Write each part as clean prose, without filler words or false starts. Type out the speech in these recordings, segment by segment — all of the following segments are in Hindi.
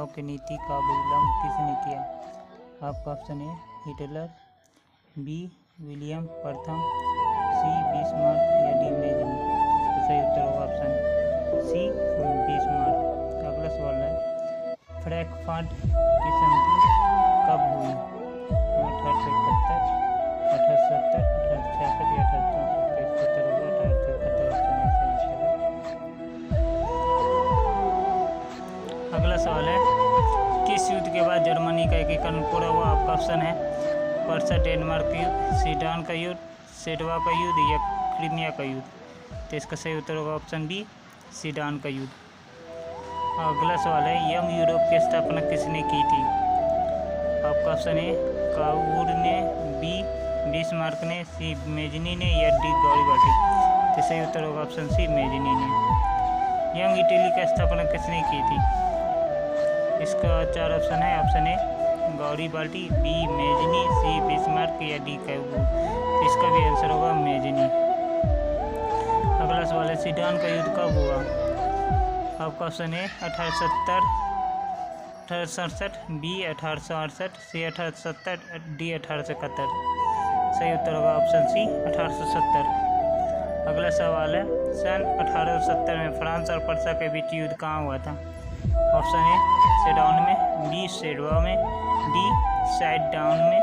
बदलाव की नीति का विलंब किसने किया? आपका option A Hitler, B William प्रथम, सी बिस्मार्क या डी मेजिनी। इसका सही उत्तर होगा ऑप्शन सी बिस्मार्क। अगला सवाल है फ्रैंकफर्ट की संधि कब हुई? 1871, 1870, 1866 या 1864। इसका उत्तर होगा 1871, ऑप्शन ए सही उत्तर है। अगला सवाल है किस युद्ध के बाद जर्मनी का एकीकरण पूरा हुआ? आपका ऑप्शन है पर्सा डेनमार्क युद्ध, सीडान का युद्ध, सेटवा का युद्ध या क्रीमिया का युद्ध। तो इसका सही उत्तर होगा ऑप्शन बी सीडान का युद्ध। अगला सवाल है यंग यूरोप की स्थापना किसने की थी? आपका ऑप्शन ए काउर ने, बी बिस्मार्क ने, सी मेजिनी ने या डी गैरिबाल्डी। तो सही उत्तर होगा ऑप्शन सी मेजिनी ने। यंग इटली की स्थापना किसने की थी? इसका 4 ऑप्शन है। Option A Garibaldi, B Mazzini, C Bismarck या डी काउर। तो इसका भी आंसर होगा मेजिनी। अगला सवाल है सीडान का युद्ध कब हुआ? आपका ऑप्शन है 1870, 1867, बी 1868, सी 1870, डी 1871। सही उत्तर होगा ऑप्शन सी 1870। अगला सवाल है सन 1870 में फ्रांस और पर्सा के बीच युद्ध कहाँ हुआ था? ऑप्शन ए सेडान में, बी सेडवा में, डी साइड डाउन में,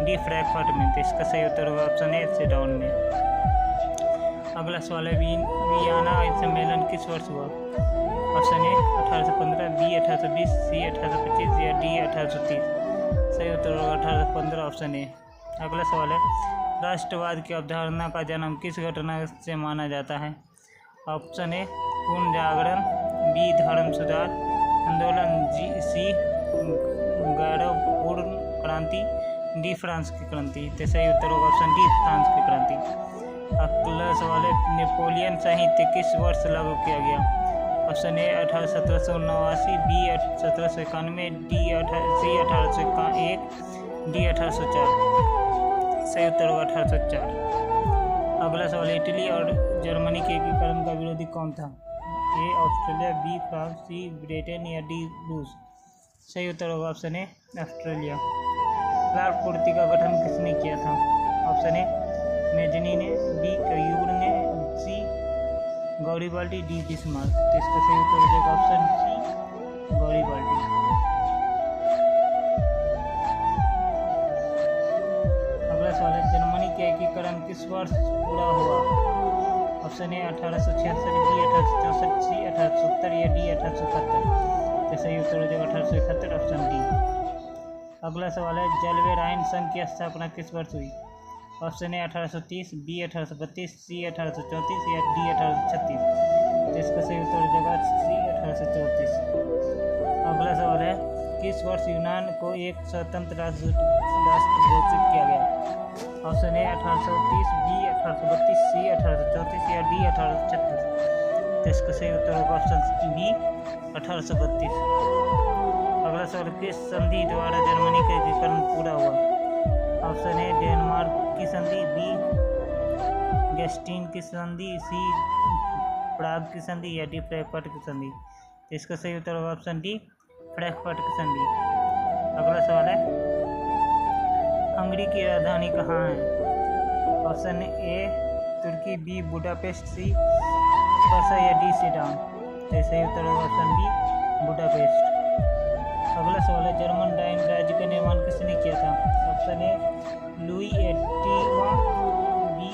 डी फ्रैंकफर्ट में। तो इसका सही उत्तर होगा ऑप्शन ए सेडान में। अगला सवाल है वियना सम्मेलन किस वर्ष हुआ? ऑप्शन ए 1815, बी 1820, सी 1825 या डी 1830। सही उत्तर होगा 1815, ऑप्शन ए। अगला सवाल है राष्ट्रवाद की अवधारणा का जन्म किस घटना से माना जाता है? ऑप्शन ए पूर्ण जागरण, बी धर्म सुधार आंदोलन, सी गौरवपूर्ण क्रांति, डी फ्रांस की क्रांति। तो सही उत्तर होगा ऑप्शन डी फ्रांस की क्रांति। अगला सवाल है नेपोलियन साहित्य किस वर्ष लागू किया गया? Option A 1789, B 1791, C 1801, D 1804। सही उत्तर होगा 1804। अगला सवाल है इटली और जर्मनी के एकीकरण का विरोधी कौन था? A Australia, B France, C Britain या डी रूस। सही उत्तर होगा ऑप्शन ए ऑस्ट्रेलिया। लाल कुर्ती का गठन किसने किया था? ऑप्शन ए मेजिनी ने, बी काउर ने, सी गैरिबाल्डी, डी बिस्मार्क। तो इसका सही उत्तर हो जाएगा ऑप्शन सी गैरिबाल्डी। अगला सवाल है जर्मनी के एकीकरण किस वर्ष पूरा हुआ? ऑप्शन ए 1866, बी 1864, सी 1870 या डी 1871। तो सही उत्तर हो जाएगा 1871, ऑप्शन डी। अगला सवाल है जलवे राइन संघ की स्थापना किस वर्ष हुई? ऑप्शन ए 1830, बी 1832, सी 1834 या डी 1836। तो इसका सही उत्तर हो जाएगा सी 1834। अगला सवाल है किस वर्ष यूनान को एक स्वतंत्र राष्ट्र घोषित किया गया? ऑप्शन ए 1830, बी 1832, सी 1834 या डी 1836। तो इसका सही उत्तर होगा ऑप्शन बी 1832। अगला सवाल किस संधि द्वारा जर्मनी का एकीकरण पूरा हुआ? ऑप्शन ए डेनमार्क की संधि, बी गेस्टीन की संधि, सी प्राग की संधि या डी फ्रैंकफर्ट की संधि। तो इसका सही उत्तर होगा ऑप्शन डी फ्रैंकफर्ट की संधि। अगला सवाल है हंगरी की राजधानी कहाँ है? ऑप्शन ए तुर्की, बी बुडापेस्ट, सी पर्सा या डी सीडान। तो सही उत्तर होगा ऑप्शन बी बुडापेस्ट। अगला सवाल है जर्मन डाइन राज्य का निर्माण किसने किया था? Option A Louis 81, B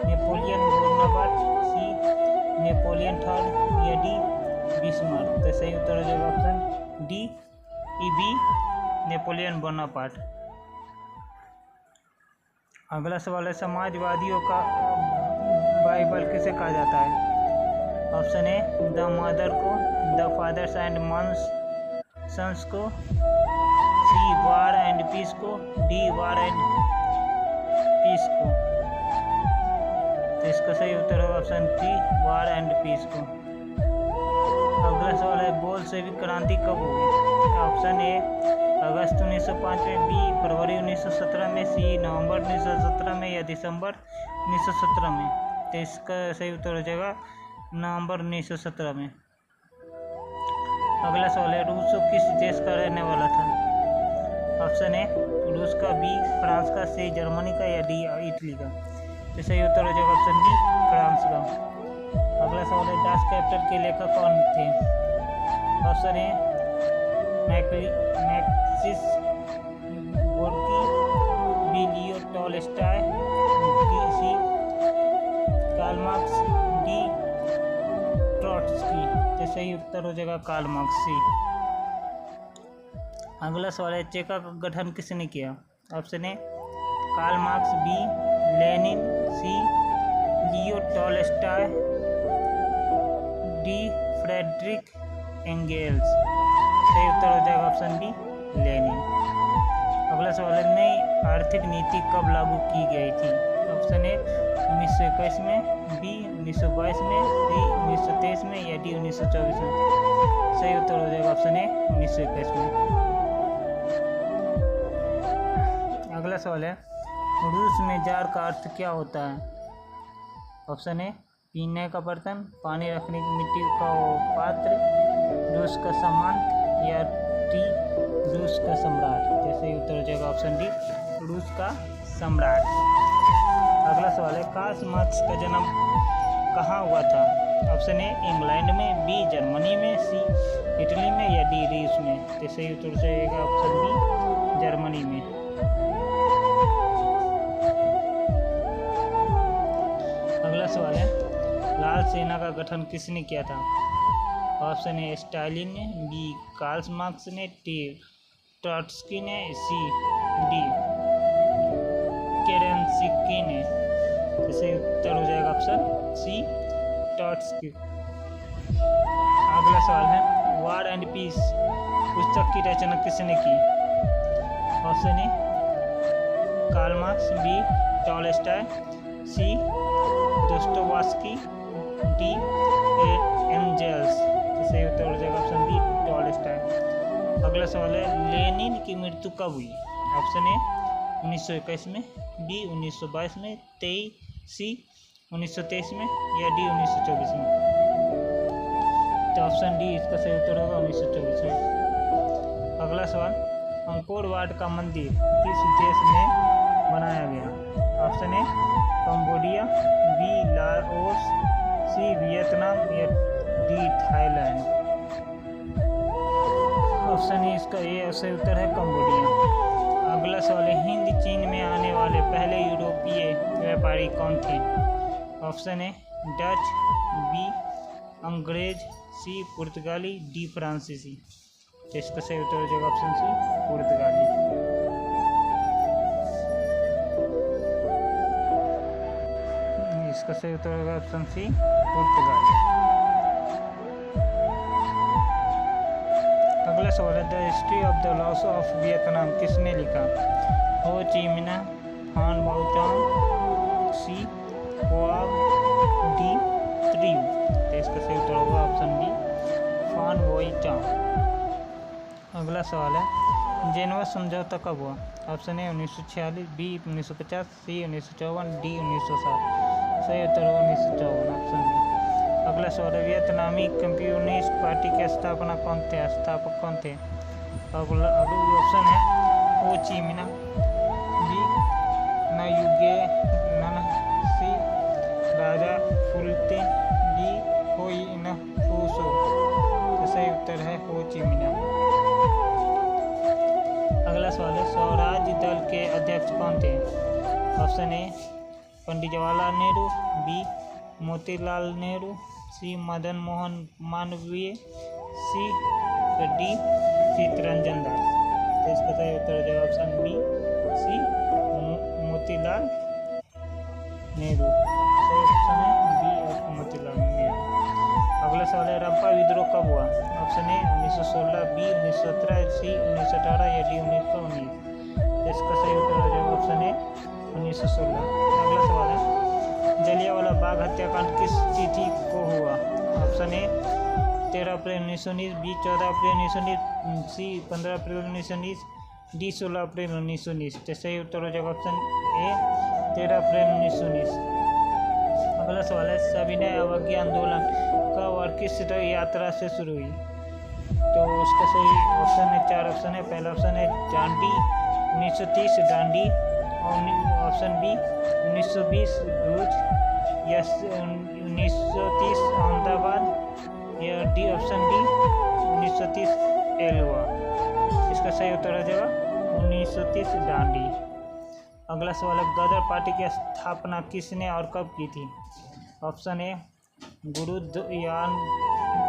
Napoleon Bonaparte, C Napoleon third या डी बिस्मार्क। तो सही उत्तर हो जाएगा option D B Napoleon Bonaparte. अगला सवाल है समाजवादियों का बाइबल किसे कहा जाता है? ऑप्शन ए द मदर को, द फादर्स एंड सन्स को, सी वार एंड पीस को, डी वार एंड पीस को। तो इसका सही उत्तर होगा option C war and peace को। अगला सवाल है बोल्शेविक क्रांति कब हुई? ऑप्शन ए अगस्त 1905 में, बी फरवरी 1917 में, सी नवंबर 1917 में या दिसंबर 1917 में। तो इसका सही उत्तर हो जाएगा नवंबर 1917 में। अगला सवाल है, रूस किस देश का रहने वाला था? ऑप्शन ए रूस का, बी फ्रांस का, सी जर्मनी का, या डी इटली का। तो सही उत्तर हो जाएगा ऑप्शन डी फ्रांस का। अगला सवाल है, दास कैपिटल के लेखक कौन थे? Option A Maxim Gorky, B Leo Tolstoy, C Karl Marx, D Trotsky. तो सही उत्तर हो जाएगा कार्ल मार्क्स, सी। अगला सवाल है, चेका का गठन किसने किया? Option A Karl Marx, B Lenin, C Leo Tolstoy, D Friedrich Engels. सही उत्तर हो जाएगा ऑप्शन डी लेनिन। अगला सवाल है, नई आर्थिक नीति कब लागू की गई थी? ऑप्शन ए 1921 में, बी 1922 में, सी 1923 में, या डी 1924 में। सही उत्तर हो जाएगा ऑप्शन ए 1921 में। अगला सवाल है, रूस में जार का अर्थ क्या होता है? ऑप्शन ए पीने का बर्तन, पानी रखने की मिट्टी का पात्र, रूस का सम्मान, या डी रूस का सम्राट। जैसे ही उत्तर हो जाएगा ऑप्शन डी रूस का सम्राट। अगला सवाल है, कार्ल मार्क्स का जन्म कहाँ हुआ था? ऑप्शन ए इंग्लैंड में, बी जर्मनी में, सी इटली में, या डी रूस में। तो सही उत्तर हो जाएगा ऑप्शन डी जर्मनी में। अगला सवाल है, लाल सेना का गठन किसने किया था? ऑप्शन ए स्टालिन ने, बी कार्ल मार्क्स ने, डी ट्रॉट्स्की ने, सी डी केरेंस्की ने। इसे उत्तर हो जाएगा ऑप्शन सी ट्रॉट्स्की। अगला सवाल है, वॉर एंड पीस पुस्तक की रचना किसने की? Option A Karl Marx, B Tolstoy, C Dostoevsky, D Engels. सही उत्तर हो जाएगा ऑप्शन डी टॉलस्टॉय। अगला सवाल है, लेनिन की मृत्यु कब हुई? ऑप्शन ए 1921 में, बी 1922 में, सी 1923 में, या डी 1924 में। तो ऑप्शन डी इसका सही उत्तर होगा 1924 में। अगला सवाल, अंकोर वाट का मंदिर किस देश में बनाया गया? Option A Cambodia, B Laos, C Vietnam, या डी थाईलैंड। ऑप्शन ए इसका ए सही उत्तर है कंबोडिया। अगला सवाल है, हिंद चीन में आने वाले पहले यूरोपीय व्यापारी कौन थे? ऑप्शन ए डच, बी अंग्रेज, सी पुर्तगाली, डी फ्रांसीसी। तो इसका सही उत्तर हो जाएगा ऑप्शन सी पुर्तगाली। इसका सही उत्तर होगा ऑप्शन सी पुर्तगाली। अगला सवाल है, the history of the loss of Vietnam किसने लिखा? हो ची मिन्ह, फान बाओचांग, सी क्वांग, डी त्रियू। तो इसका सही उत्तर होगा ऑप्शन डी फान बाओचांग। अगला सवाल है, जेनेवा समझौता कब हुआ? Option A 1946, B 1950, C 1954, D 1960। सही उत्तर होगा 1954 ऑप्शन डी। अगला सवाल है, वियतनामी कम्युनिस्ट पार्टी के स्थापक कौन थे? अगला ऑप्शन है हो ची मिन्ह, बी नायुगेन, सी राजा फुल्ते, डी होई इन फूसो। तो सही उत्तर है हो ची मिन्ह। अगला सवाल है, स्वराज दल के अध्यक्ष कौन थे? Option A Pandit Jawaharlal Nehru, B Motilal Nehru, C Madan Mohan Malaviya, C D Chittaranjan Das. तो इसका सही उत्तर हो जाएगा option B C Motilal Nehru. सही ऑप्शन है बी मोतीलाल नेहरू। अगला सवाल है, रंपा विद्रोह कब हुआ? ऑप्शन ए 1916, बी 1917, सी 1918, या डी 1919। तो इसका सही उत्तर हो जाएगा ऑप्शन ए 1916। अगला सवाल है, जलियांवाला बाग हत्याकांड किस तिथि को हुआ? Option A 13 April 1919, B 14 April 1919, C 15 April 1919, D 16 April 1919। तो सही उत्तर हो जाएगा ऑप्शन ए 13 अप्रैल 1919। अगला सवाल है, सविनय अवज्ञा आंदोलन कब और किस यात्रा से शुरू हुई? तो उसका सही ऑप्शन है, 4 ऑप्शन है। पहला ऑप्शन है डांडी 1930 डांडी, और ऑप्शन बी 1920 भूज, या 1930 अहमदाबाद, या डी ऑप्शन डी 1930 एलवा। इसका सही उत्तर हो जाएगा 1930 डांडी। अगला सवाल है, गदर पार्टी की स्थापना किसने और कब की थी? ऑप्शन ए गुरुद्वार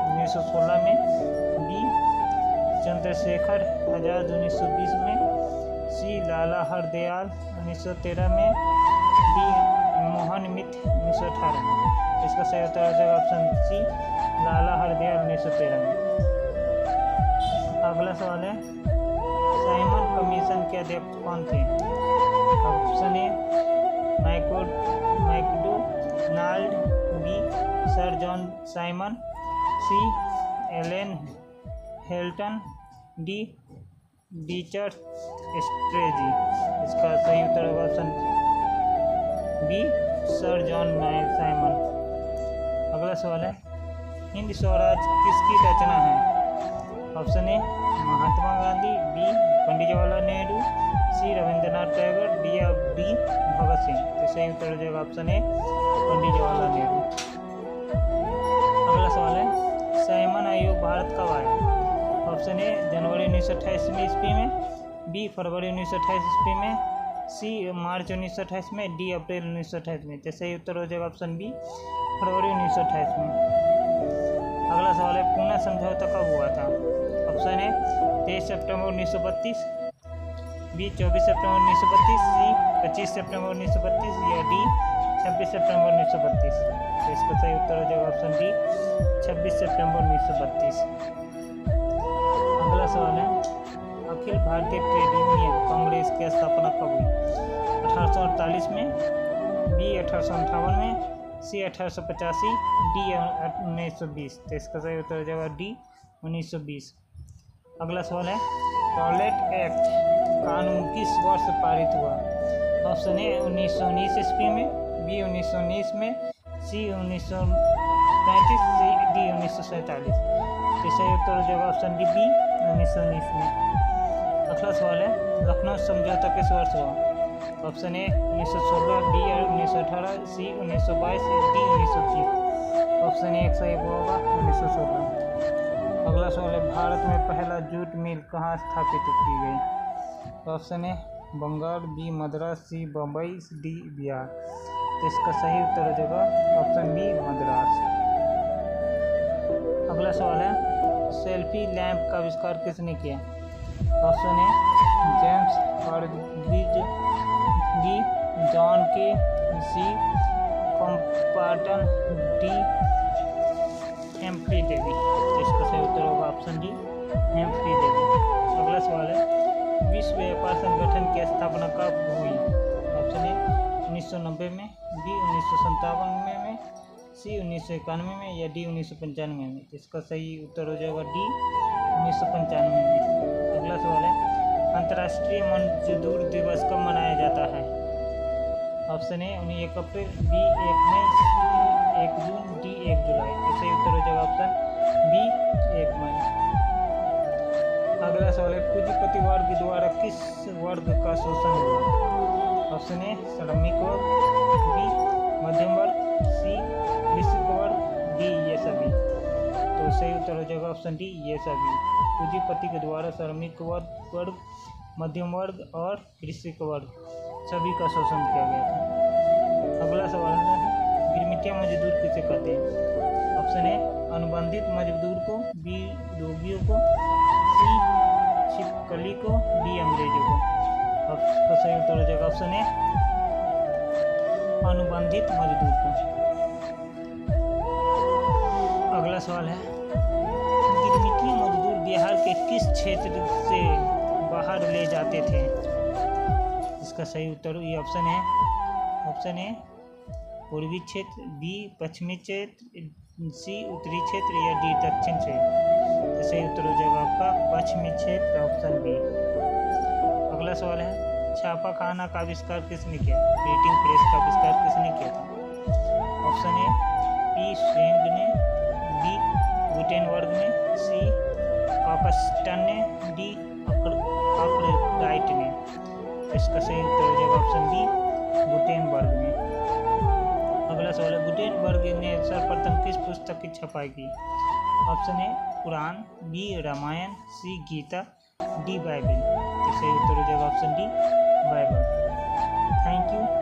1916 में, बी चंद्रशेखर आज़ाद 1920 में, सी लाला हरदयाल 1913 में, डी मोहन मित्र 1918 में। इसका सही उत्तर हो जाएगा ऑप्शन सी लाला हरदयाल 1913 में। अगला सवाल है, साइमन कमीशन के अध्यक्ष कौन थे? Option A MacDonald, B sir John Simon, C Allen Helton, D Richard Strachey. इसका सही उत्तर होगा option B sir John Simon. अगला सवाल है, हिंद स्वराज किसकी रचना है? Option A Mahatma Gandhi, B Pandit Jawaharlal Nehru, C Rabindranath Tagore, D Bhagat Singh. तो सही उत्तर हो जाएगा ऑप्शन ए पंडित जवाहरलाल नेहरू। अगला सवाल है, साइमन आयोग भारत कब आया? ऑप्शन ए जनवरी 1928 ईस्वी में, बी फरवरी 1928 ईस्वी में, सी मार्च 1928 में, डी अप्रैल 1928 में। तो सही उत्तर हो जाएगा ऑप्शन बी फरवरी 1928 में। अगला सवाल है, पूना समझौता कब हुआ था? ऑप्शन है 23 सितंबर 1932, बी 24 सितंबर 1932, सी 25 सितंबर 1932, या डी 26 सितंबर 1932। तो इसका सही उत्तर हो जाएगा ऑप्शन डी 26 सितंबर 1932। अगला सवाल है, अखिल भारतीय ट्रेड यूनियन कांग्रेस की स्थापना कब हुई? 1848 में, बी 1858 में, सी 1885, डी 1920। तो इसका सही उत्तर हो जाएगा डी 1920। अगला सवाल है, टॉयलेट एक्ट कानून किस वर्ष पारित हुआ? ऑप्शन ए 1919 ईस्वी में, बी 1919 में, सी 1935, सी डी 1947। तो सही उत्तर हो जाएगा ऑप्शन डी बी 1919 में। अगला सवाल है, लखनऊ समझौता किस वर्ष हुआ? Option A 1916, B 1918, C 1922, D 1930। Option A सही होगा 1916। अगला सवाल है, भारत में पहला जूट मिल कहाँ स्थापित की गई? Option A Bengal, B Madras, C Bombay, D Bihar. तो इसका सही उत्तर हो जाएगा ऑप्शन बी मद्रास। अगला सवाल है, सेल्फी लैंप का आविष्कार किसने किया? Option A James Hargreaves, B John Kay, C कॉम्पार्टन, D empty देवी। तो इसका सही उत्तर होगा ऑप्शन डी एम्प्टी देवी। अगला सवाल है, विश्व व्यापार संगठन की स्थापना कब हुई? ऑप्शन ए 1990 में, बी 1957 में, सी 1991 में, या डी 1995 में। इसका सही उत्तर हो जाएगा डी 1995 में। अगला सवाल है, अंतर्राष्ट्रीय मजदूर दिवस कब मनाया जाता है? ऑप्शन ए 1 अप्रैल, बी 1 मई, सी 1 जून, डी 1 जुलाई। तो सही उत्तर हो जाएगा ऑप्शन बी 1 मई। अगला सवाल है, पूंजीपति वर्ग द्वारा किस वर्ग का शोषण हुआ? ऑप्शन ए श्रमिक वर्ग, बी मध्यम वर्ग, सी कृषक वर्ग, डी ये सभी। तो सही उत्तर हो जाएगा ऑप्शन डी ये सभी। पूंजीपति के द्वारा श्रमिक वर्ग, मध्यम वर्ग और कृषक वर्ग सभी का शोषण किया गया था। अगला सवाल है, गिरमिटिया मजदूर किसे कहते हैं? ऑप्शन ए अनुबंधित मजदूर को, बी रोगियों को, सी छिपकली को, डी अंग्रेजों को। अब सही उत्तर हो जाएगा ऑप्शन ए अनुबंधित मजदूर को। अगला सवाल है, गिरमिटिया मजदूर बिहार के किस क्षेत्र से बाहर ले जाते थे? इसका सही उत्तर ये ऑप्शन है, ऑप्शन ए पूर्वी क्षेत्र, बी पश्चिमी क्षेत्र, सी उत्तरी क्षेत्र, या डी दक्षिण क्षेत्र। तो सही उत्तर हो जाएगा आपका पश्चिमी क्षेत्र, ऑप्शन बी। अगला सवाल है, छापा खाना का आविष्कार किसने किया? प्रिंटिंग प्रेस का आविष्कार किसने किया था? ऑप्शन ए पी स्वेंग ने, बी गुटेनबर्ग ने, सी गुटेनबर्ग ने। अगला सवाल है, गुटेनबर्ग ने सर्वप्रथम किस पुस्तक की छपाई की? Option A Quran, B Ramayana, C Gita, D Bible. तो सही उत्तर हो जाएगा option D Bible. Thank you.